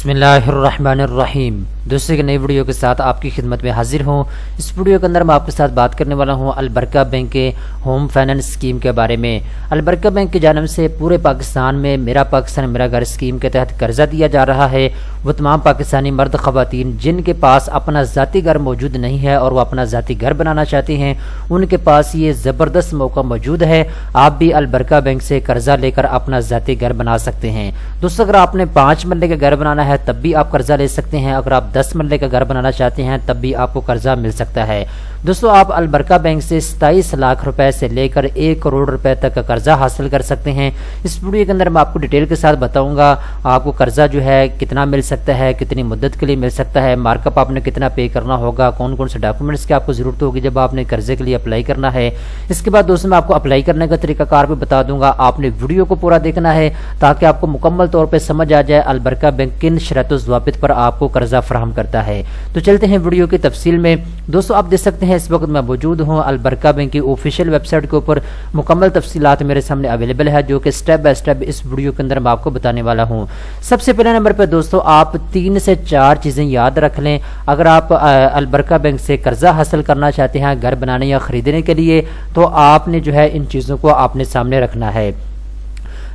बिस्मिल्लाहिर्रहमानिर्रहीम। दूसरे की नई वीडियो के साथ आपकी खिदमत में हाजिर हूँ। इस वीडियो के अंदर मैं आपके साथ बात करने वाला हूँ अलबरका बैंक के होम फाइनेंस स्कीम के बारे में। अलबरका बैंक की जानिब से पूरे पाकिस्तान में मेरा पाकिस्तान मेरा घर स्कीम के तहत कर्जा दिया जा रहा है। वो तमाम पाकिस्तानी मर्द ख़वातीन जिनके पास अपना ज़ाती घर मौजूद नहीं है और वो अपना ज़ाती घर बनाना चाहते हैं, उनके पास ये ज़बरदस्त मौका मौजूद है। आप भी अलबरका बैंक से कर्जा लेकर अपना ज़ाती घर बना सकते हैं। दोस्तों, अगर आपने 5 मरले का घर बनाना है तब भी आप कर्जा ले सकते हैं। अगर आप 10 मरले का घर बनाना चाहते हैं तब भी आपको कर्जा मिल सकता है। दोस्तों, आप अलबरका बैंक से 27 लाख रुपए से लेकर 1 करोड़ रुपए तक का कर्जा हासिल कर सकते हैं। इस वीडियो के अंदर मैं आपको डिटेल के साथ बताऊंगा आपको कर्जा जो है कितना मिल सकता है, कितनी मुद्दत के लिए मिल सकता है, मार्कअप आपने कितना पे करना होगा, कौन कौन से डॉक्यूमेंट्स की आपको जरूरत होगी जब आपने कर्जे के लिए अप्लाई करना है। इसके बाद दोस्तों मैं आपको अप्लाई करने का तरीकाकार भी बता दूंगा। आपने वीडियो को पूरा देखना है ताकि आपको मुकम्मल तौर पर समझ आ जाए अलबरका बैंक किन शर्तों ज़वाबित पर आपको कर्जा फराहम करता है। तो चलते हैं वीडियो की तफसील में। दोस्तों, आप देख सकते हैं इस वक्त मैं मौजूद हूँ अलबरका बैंक की ऑफिशियल वेबसाइट के ऊपर। मुकम्मल तफसीलात मेरे सामने अवेलेबल है जो कि स्टेप बाय स्टेप इस वीडियो के अंदर मैं आपको बताने वाला हूँ। सबसे पहले नंबर पर दोस्तों आप 3 से 4 चीज़ें याद रख लें। अगर आप अलबरका बैंक से कर्जा हासिल करना चाहते हैं घर बनाने या खरीदने के लिए, तो आपने जो है इन चीज़ों को आपने सामने रखना है।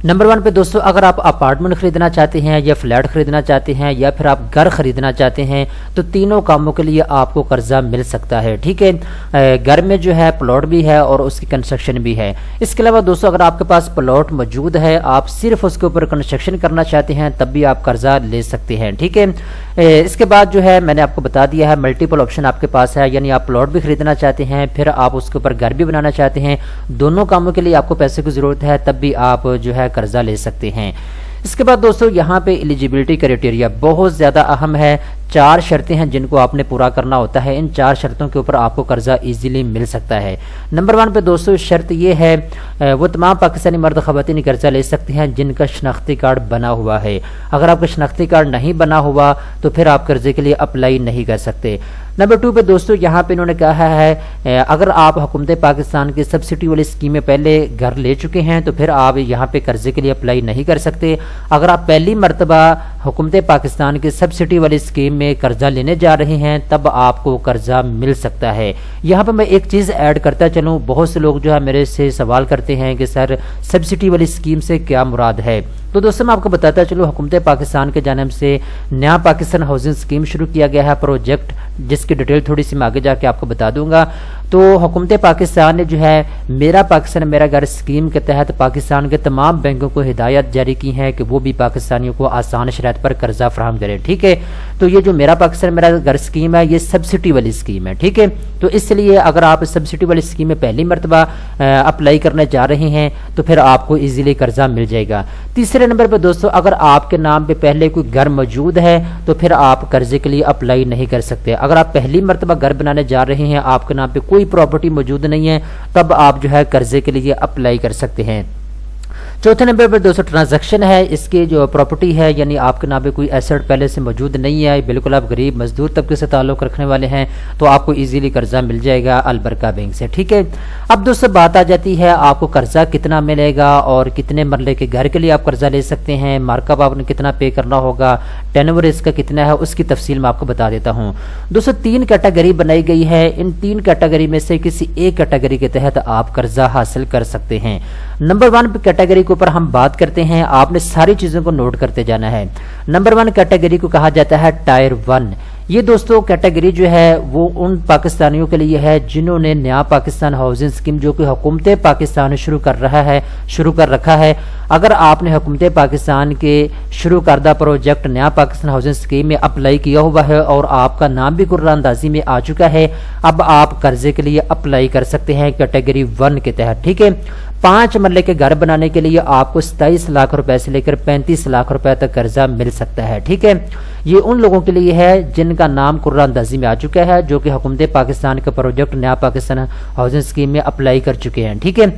नंबर 1 पे दोस्तों, अगर आप अपार्टमेंट खरीदना चाहते हैं या फ्लैट खरीदना चाहते हैं या फिर आप घर खरीदना चाहते हैं तो तीनों कामों के लिए आपको कर्जा मिल सकता है। ठीक है, घर में जो है प्लॉट भी है और उसकी कंस्ट्रक्शन भी है। इसके अलावा दोस्तों अगर आपके पास प्लॉट मौजूद है, आप सिर्फ उसके ऊपर कंस्ट्रक्शन करना चाहते हैं तब भी आप कर्जा ले सकते हैं। ठीक है, इसके बाद जो है मैंने आपको बता दिया है मल्टीपल ऑप्शन आपके पास है, यानी आप प्लॉट भी खरीदना चाहते हैं फिर आप उसके ऊपर घर भी बनाना चाहते हैं। दोनों कामों के लिए आपको पैसे की जरूरत है, तब भी आप जो है कर्जा ले सकते हैं। इसके बाद दोस्तों यहाँ पे एलिजिबिलिटी क्राइटेरिया बहुत ज़्यादा अहम है। 4 शर्तें हैं जिनको आपने पूरा करना होता है। इन 4 शर्तों के ऊपर आपको कर्जा इजीली मिल सकता है। नंबर 1 पे दोस्तों शर्त ये है वो तमाम पाकिस्तानी मर्द ख़वातीन कर्जा ले सकते हैं जिनका शनाख्ती कार्ड बना हुआ है। अगर आपका शनाख्ती कार्ड नहीं बना हुआ तो फिर आप कर्जे के लिए अप्लाई नहीं कर सकते। नंबर 2 पे दोस्तों यहाँ पे इन्होंने कहा है अगर आप हुकूमत पाकिस्तान की सब्सिडी वाली स्कीम में पहले घर ले चुके हैं तो फिर आप यहाँ पे कर्जे के लिए अप्लाई नहीं कर सकते। अगर आप पहली मरतबा हुकूमत पाकिस्तान की सब्सिडी वाली स्कीम में कर्जा लेने जा रहे हैं तब आपको कर्जा मिल सकता है। यहाँ पर मैं एक चीज़ ऐड करता चलूँ, बहुत से लोग जो है मेरे से सवाल करते हैं कि सर सब्सिडी वाली स्कीम से क्या मुराद है। तो दोस्तों मैं आपको बताता चलूँ हुकूमत पाकिस्तान के जानिब से नया पाकिस्तान हाउसिंग स्कीम शुरू किया गया है प्रोजेक्ट, जिसकी डिटेल थोड़ी सी मैं आगे जाके आपको बता दूंगा। तो हुकूमत पाकिस्तान ने जो है मेरा पाकिस्तान मेरा घर स्कीम के तहत पाकिस्तान के तमाम बैंकों को हिदायत जारी की है कि वो भी पाकिस्तानियों को आसान शराइत पर कर्जा फराहम करें। ठीक है, तो ये जो मेरा पाकिस्तान मेरा घर स्कीम है ये सब्सिडी वाली स्कीम है। ठीक है, तो इसलिए अगर आप सब्सिडी वाली स्कीम में पहली मरतबा अप्लाई करने जा रहे हैं तो फिर आपको इजीली कर्जा मिल जाएगा। तीसरे नंबर पर दोस्तों अगर आपके नाम पे पहले कोई घर मौजूद है तो फिर आप कर्जे के लिए अप्लाई नहीं कर सकते। अगर आप पहली मरतबा घर बनाने जा रहे हैं, आपके नाम पे कोई प्रॉपर्टी मौजूद नहीं है, तब आप जो है कर्जे के लिए अप्लाई कर सकते हैं। चौथे नंबर पर दोस्तों ट्रांजैक्शन है, इसकी जो प्रॉपर्टी है यानी आपके नाम पे कोई एसेट पहले से मौजूद नहीं है, बिल्कुल आप गरीब मजदूर तबके से ताल्लुक़ रखने वाले हैं, तो आपको इजीली कर्जा मिल जाएगा अलबरका बैंक से। ठीक है, अब दोस्तों बात आ जाती है आपको कर्जा कितना मिलेगा और कितने मरले के घर के लिए आप कर्जा ले सकते हैं, मार्कअप आपने कितना पे करना होगा, टेनवर इसका कितना है, उसकी तफसील मैं आपको बता देता हूँ। दोस्तों 3 कैटेगरी बनाई गई है। इन 3 कैटेगरी में से किसी एक कैटेगरी के तहत आप कर्जा हासिल कर सकते हैं। नंबर 1 कैटेगरी के ऊपर हम बात करते हैं, आपने सारी चीजों को नोट करते जाना है। नंबर 1 कैटेगरी को कहा जाता है टायर 1। ये दोस्तों कैटेगरी जो है वो उन पाकिस्तानियों के लिए है जिन्होंने नया पाकिस्तान हाउसिंग स्कीम जो कि हुकूमत पाकिस्तान शुरू कर रखा है। अगर आपने हुकूमत पाकिस्तान के शुरू करदा प्रोजेक्ट नया पाकिस्तान हाउसिंग स्कीम में अप्लाई किया हुआ है और आपका नाम भी कुर्रानंदाजी में आ चुका है, अब आप कर्जे के लिए अप्लाई कर सकते हैं कैटेगरी 1 के तहत। ठीक है, 5 मरले के घर बनाने के लिए आपको 27 लाख रुपए से लेकर 35 लाख रुपए तक कर्जा मिल सकता है। ठीक है, ये उन लोगों के लिए है जिनका नाम कुर्रानंदाजी में आ चुका है, जो कि हुकूमत पाकिस्तान का प्रोजेक्ट नया पाकिस्तान हाउसिंग स्कीम में अप्लाई कर चुके हैं। ठीक है,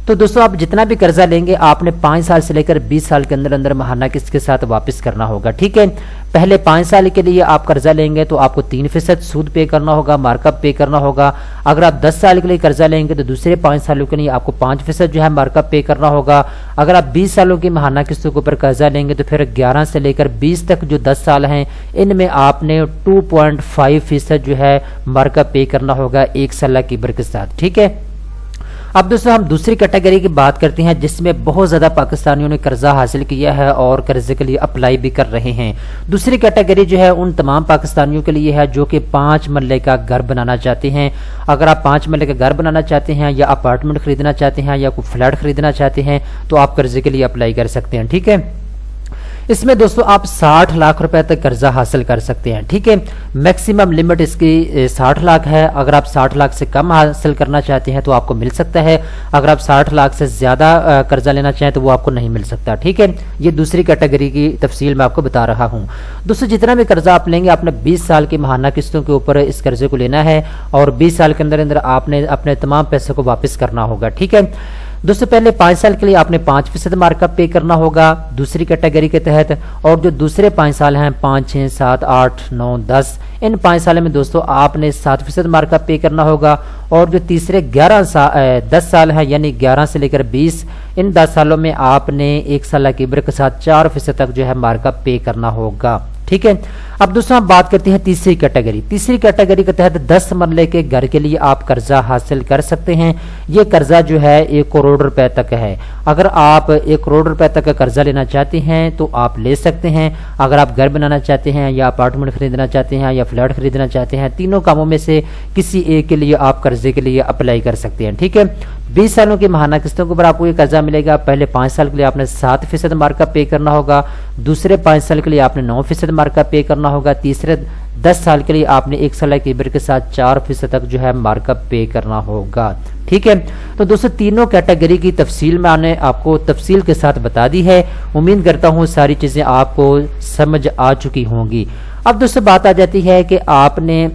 तो दोस्तों आप जितना भी कर्जा लेंगे आपने 5 साल से लेकर 20 साल के अंदर अंदर महाना किस्त के साथ वापस करना होगा। ठीक है, پہلے 5 سال کے لیے آپ قرضہ لیں گے تو آپ کو 3% سود پے کرنا ہوگا، مارک اپ پے کرنا ہوگا۔ اگر آپ 10 سال کے لیے قرضہ لیں گے تو دوسرے 5 سالوں کے لیے آپ کو 5% جو ہے مارک اپ پے کرنا ہوگا۔ اگر آپ 20 سالوں کی ماہانہ قسطوں کے اوپر قرضہ لیں گے تو پھر 11 سے لے کر 20 تک جو 10 سال ہیں ان میں آپ نے 2.5% جو ہے مارک اپ پے کرنا ہوگا 1 سالہ کی برکت کے ساتھ، ٹھیک ہے۔ اب دوستوں ہم دوسری کیٹیگری کی بات کرتے ہیں جس میں بہت زیادہ پاکستانیوں نے قرضہ حاصل کیا ہے اور قرضے کے لیے اپلائی بھی کر رہے ہیں۔ دوسری کیٹیگری جو ہے ان تمام پاکستانیوں کے لیے ہے جو کہ 5 مرلے کا گھر بنانا چاہتے ہیں۔ اگر آپ 5 مرلے کا گھر بنانا چاہتے ہیں یا اپارٹمنٹ خریدنا چاہتے ہیں یا کوئی فلیٹ خریدنا چاہتے ہیں تو آپ قرضے کے لیے اپلائی کر سکتے ہیں، ٹھیک ہے۔ اس میں دوستو آپ 60 لاکھ روپے تک قرضہ حاصل کر سکتے ہیں، ٹھیک ہے۔ میکسیمم لمٹ اس کی 60 لاکھ ہے۔ اگر آپ 60 لاکھ سے کم حاصل کرنا چاہتے ہیں تو آپ کو مل سکتا ہے، اگر آپ 60 لاکھ سے زیادہ قرضہ لینا چاہیں تو وہ آپ کو نہیں مل سکتا، ٹھیک ہے۔ یہ دوسری کیٹیگری کی تفصیل میں آپ کو بتا رہا ہوں۔ دوستو جتنا بھی قرضہ آپ لیں گے آپ نے 20 سال کی ماہانہ قسطوں کے اوپر اس قرضے کو لینا ہے اور 20 سال کے اندر آپ نے اپنے تمام پیسے کو واپس کرنا ہوگا، ٹھیک ہے۔ دوستو پہلے 5 سال کے لیے آپ نے 5% مارک اپ پے کرنا ہوگا دوسری کیٹیگری کے تحت، اور جو دوسرے 5 سال ہیں 5، 6، 7، 8، 9، 10 ان 5 سالوں میں دوستو آپ نے 7% مارک اپ پے کرنا ہوگا، اور جو تیسرے 10 سال ہیں یعنی 11 سے لے کر 20 ان 10 سالوں میں آپ نے 1 سالہ کی برکت کے ساتھ 4% تک جو ہے مارک اپ پے کرنا ہوگا، ٹھیک ہے۔ اب دوستوں ہم بات کرتے ہیں تیسری کیٹیگری۔ تیسری کیٹیگری کے تحت 10 مرلے کے گھر کے لیے آپ قرضہ حاصل کر سکتے ہیں۔ یہ قرضہ جو ہے 1 کروڑ روپے تک ہے۔ اگر آپ 1 کروڑ روپے تک کا قرضہ لینا چاہتے ہیں تو آپ لے سکتے ہیں۔ اگر آپ گھر بنانا چاہتے ہیں یا اپارٹمنٹ خریدنا چاہتے ہیں یا فلیٹ خریدنا چاہتے ہیں، تینوں کاموں میں سے کسی ایک کے لیے آپ قرضے کے لیے اپلائی کر سکتے ہیں، ٹھیک ہے۔ 20 سالوں کی ماہانہ قسطوں کے اوپر آپ کو یہ قرضہ ملے گا۔ پہلے 5 سال کے لیے آپ نے 7% مارک اپ پے کرنا ہوگا، دوسرے 5 سال کے لیے آپ نے 9% مارک اپ پے کرنا ہوگا، تیسرے 10 سال کے لیے آپ نے 1 سالہ کی برکت کے ساتھ 4% تک جو ہے مارک اپ پے کرنا ہوگا، ٹھیک ہے۔ تو دوستو تینوں کیٹیگری کی تفصیل میں نے آپ کو تفصیل کے ساتھ بتا دی ہے۔ امید کرتا ہوں ساری چیزیں آپ کو سمجھ آ چکی ہوں گی۔ اب دوستو بات آ جاتی ہے کہ آپ نے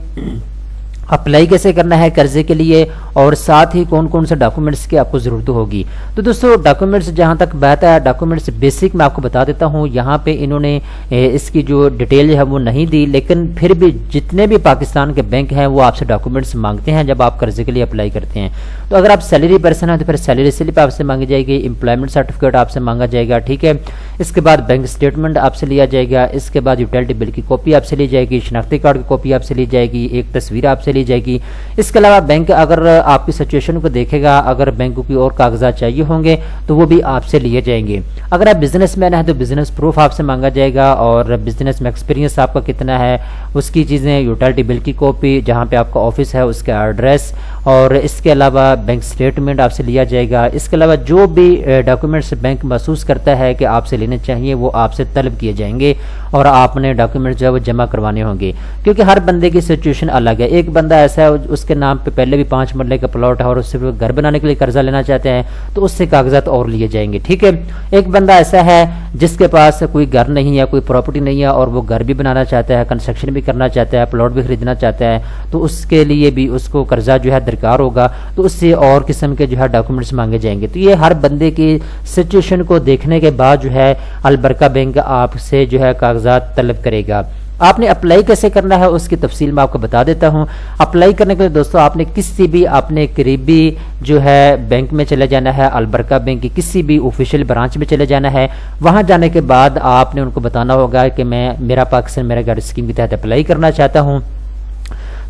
اپلائی کیسے کرنا ہے قرضے کے لیے اور ساتھ ہی کون کون سے ڈاکومنٹس کی آپ کو ضرورت ہوگی۔ تو دوستو ڈاکومنٹس جہاں تک بات ہے ڈاکومنٹس بیسک میں آپ کو بتا دیتا ہوں۔ یہاں پہ انہوں نے اس کی جو ڈیٹیل ہے وہ نہیں دی، لیکن پھر بھی جتنے بھی پاکستان کے بینک ہیں وہ آپ سے ڈاکومنٹس مانگتے ہیں جب آپ قرضے کے لیے اپلائی کرتے ہیں۔ تو اگر آپ سیلری پرسن ہیں تو پھر سیلری سلپ آپ سے مانگی جائے گی، امپلائمنٹ سرٹیفکیٹ آپ سے مانگا جائے گا، ٹھیک ہے۔ اس کے بعد بینک اسٹیٹمنٹ آپ سے لیا جائے گا، اس کے بعد یوٹیلٹی بل کی کاپی آپ سے لی جائے گی، شناختی کارڈ کی کاپی آپ سے لی جائے گی، ایک تصویر آپ سے لی جائے گی۔ اس کے علاوہ بینک اگر آپ کی سچویشن کو دیکھے گا، اگر بینک کو کوئی اور کاغذات چاہیے ہوں گے تو وہ بھی آپ سے لیے جائیں گے۔ اگر آپ بزنس مین ہیں تو بزنس پروف آپ سے مانگا جائے گا، اور بزنس میں ایکسپیرینس آپ کا کتنا ہے اس کی چیزیں، یوٹیلٹی بل کی کاپی، جہاں پہ آپ کا آفس ہے اس کا ایڈریس، اور اس کے علاوہ بینک اسٹیٹمنٹ آپ سے لیا جائے گا۔ اس کے علاوہ جو بھی ڈاکومنٹس بینک محسوس کرتا ہے کہ آپ سے لینے چاہیے وہ آپ سے طلب کیے جائیں گے، اور آپ نے ڈاکومنٹ جو ہے وہ جمع کروانے ہوں گے، کیونکہ ہر بندے کی سچویشن الگ ہے۔ ایک بندہ ایسا ہے اس کے نام پہ پہلے بھی 5 مرلے کا پلاٹ ہے اور اس سے گھر بنانے کے لیے قرضہ لینا چاہتے ہیں تو اس سے کاغذات اور لیے جائیں گے، ٹھیک ہے۔ ایک بندہ ایسا ہے جس کے پاس کوئی گھر نہیں ہے، کوئی پراپرٹی نہیں ہے، اور وہ گھر بھی بنانا چاہتا ہے، کنسٹرکشن بھی کرنا چاہتا ہے، پلاٹ بھی خریدنا چاہتا ہے، تو اس کے لیے بھی اس کو قرضہ جو ہے درکار ہوگا، تو اس سے اور قسم کے جو ہے ڈاکومنٹس مانگے جائیں گے۔ تو یہ ہر بندے کی سچویشن کو دیکھنے کے بعد جو ہے البرکہ بینک آپ سے جو ہے کاغذات طلب کرے گا۔ آپ نے اپلائی کیسے کرنا ہے اس کی تفصیل میں آپ کو بتا دیتا ہوں۔ اپلائی کرنے کے لیے دوستو آپ نے کسی بھی اپنے قریبی جو ہے بینک میں چلے جانا ہے، البرکہ بینک کی کسی بھی آفیشیل برانچ میں چلے جانا ہے۔ وہاں جانے کے بعد آپ نے ان کو بتانا ہوگا کہ میں میرا پاکستان میرا گھر اسکیم کے تحت اپلائی کرنا چاہتا ہوں،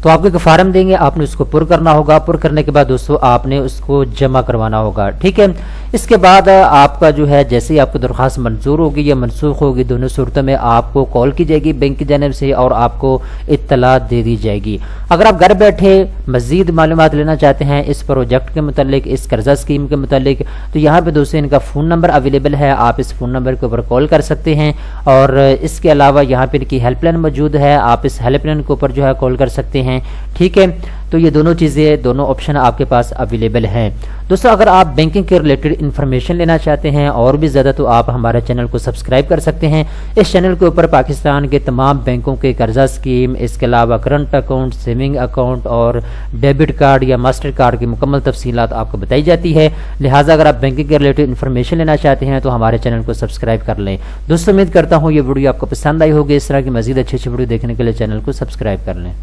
تو آپ کو ایک فارم دیں گے، آپ نے اس کو پر کرنا ہوگا۔ پر کرنے کے بعد دوستو آپ نے اس کو جمع کروانا ہوگا، ٹھیک ہے۔ اس کے بعد آپ کا جو ہے جیسے ہی آپ کو درخواست منظور ہوگی یا منسوخ ہوگی، دونوں صورتوں میں آپ کو کال کی جائے گی بینک کی جانب سے اور آپ کو اطلاع دے دی جائے گی۔ اگر آپ گھر بیٹھے مزید معلومات لینا چاہتے ہیں اس پروجیکٹ کے متعلق، اس قرضہ اسکیم کے متعلق، تو یہاں پہ دوستو ان کا فون نمبر اویلیبل ہے، آپ اس فون نمبر کے اوپر کال کر سکتے ہیں، اور اس کے علاوہ یہاں پہ ان کی ہیلپ لائن موجود ہے، آپ اس ہیلپ لائن کے اوپر جو ہے کال کر سکتے ہیں۔ ہیں. ٹھیک ہے, تو یہ دونوں چیزیں, دونوں آپشن آپ کے پاس اویلیبل ہیں. دوستو اگر آپ بینکنگ کے ریلیٹڈ انفارمیشن لینا چاہتے ہیں اور بھی زیادہ, تو آپ ہمارے چینل کو سبسکرائب کر سکتے ہیں. اس چینل کے اوپر پاکستان کے تمام بینکوں کے قرضہ اسکیم, اس کے علاوہ کرنٹ اکاؤنٹ, سیونگ اکاؤنٹ اور ڈیبٹ کارڈ یا ماسٹر کارڈ کی مکمل تفصیلات آپ کو بتائی جاتی ہے. لہٰذا اگر آپ بینکنگ کے ریلیٹڈ انفارمیشن لینا چاہتے ہیں تو ہمارے چینل کو سبسکرائب کر لیں. دوستو امید کرتا ہوں یہ ویڈیو آپ کو پسند آئی ہوگی. اس طرح کی مزید اچھی ویڈیو دیکھنے کے لیے چینل کو سبسکرائب کر لیں.